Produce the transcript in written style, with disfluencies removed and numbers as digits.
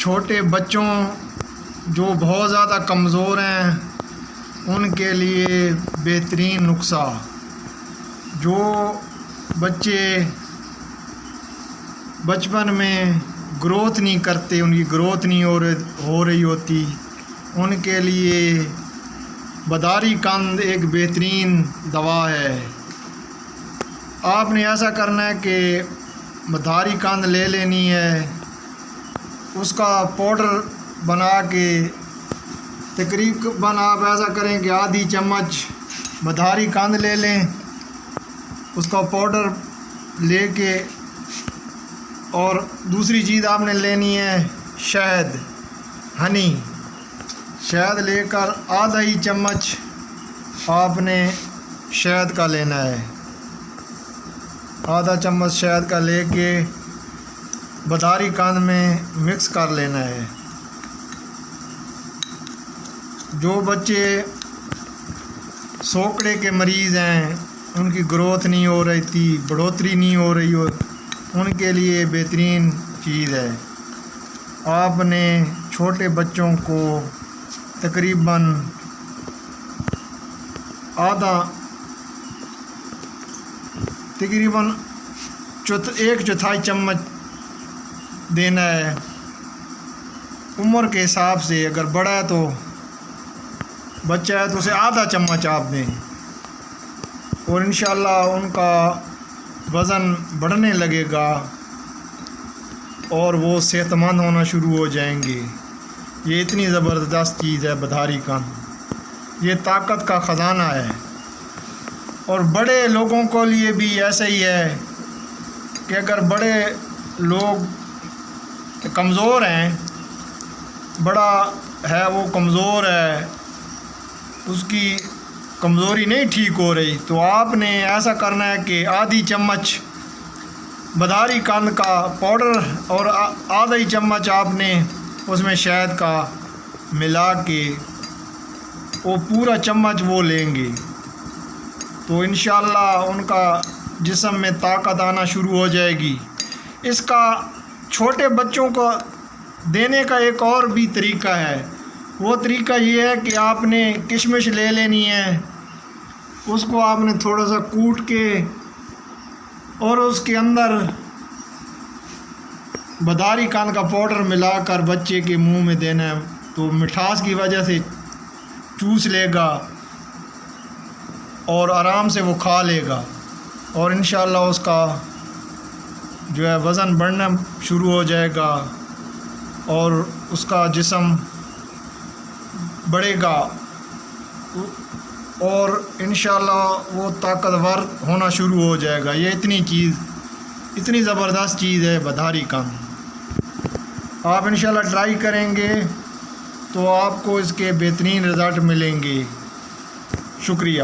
چھوٹے بچوں جو بہت زیادہ کمزور ہیں ان کے لیے بہترین نسخہ، جو بچے بچپن میں گروتھ نہیں کرتے، ان کی گروتھ نہیں ہو رہی ہوتی، ان کے لیے بداری قند ایک بہترین دوا ہے۔ آپ نے ایسا کرنا ہے کہ بداری قند لے لینی ہے، اس کا پاؤڈر بنا کے تقریباً آپ ایسا کریں کہ آدھی چمچ بداری قند لے لیں، اس کا پاؤڈر لے کے، اور دوسری چیز آپ نے لینی ہے شہد، ہنی، شہد لے کر آدھا ہی چمچ آپ نے شہد کا لینا ہے، آدھا چمچ شہد کا لے کے بداری قند میں مکس کر لینا ہے۔ جو بچے سوکڑے کے مریض ہیں، ان کی گروتھ نہیں ہو رہی تھی، بڑھوتری نہیں ہو رہی ہو، ان کے لیے بہترین چیز ہے۔ آپ نے چھوٹے بچوں کو تقریباً ایک چوتھائی چمچ دینا ہے، عمر کے حساب سے۔ اگر بڑا ہے تو بچہ ہے تو اسے آدھا چمچ آپ دیں، اور انشاءاللہ ان کا وزن بڑھنے لگے گا اور وہ صحت مند ہونا شروع ہو جائیں گے۔ یہ اتنی زبردست چیز ہے بداری قند، یہ طاقت کا خزانہ ہے۔ اور بڑے لوگوں کے لیے بھی ایسا ہی ہے کہ اگر بڑے لوگ کمزور ہیں، بڑا ہے وہ کمزور ہے، اس کی کمزوری نہیں ٹھیک ہو رہی، تو آپ نے ایسا کرنا ہے کہ آدھی چمچ بداری قند کا پاؤڈر اور آدھا ہی چمچ آپ نے اس میں شہد کا ملا کے وہ پورا چمچ وہ لیں گے، تو انشاءاللہ ان کا جسم میں طاقت آنا شروع ہو جائے گی۔ اس کا چھوٹے بچوں کو دینے کا ایک اور بھی طریقہ ہے، وہ طریقہ یہ ہے کہ آپ نے کشمش لے لینی ہے، اس کو آپ نے تھوڑا سا کوٹ کے اور اس کے اندر بداری قند کا پاؤڈر ملا کر بچے کے منہ میں دینا ہے، تو مٹھاس کی وجہ سے چوس لے گا اور آرام سے وہ کھا لے گا، اور انشاءاللہ اس کا جو ہے وزن بڑھنا شروع ہو جائے گا اور اس کا جسم بڑھے گا، اور انشاءاللہ وہ طاقتور ہونا شروع ہو جائے گا۔ یہ اتنی زبردست چیز ہے بداری قند، آپ انشاءاللہ ٹرائی کریں گے تو آپ کو اس کے بہترین رزلٹ ملیں گے۔ شکریہ۔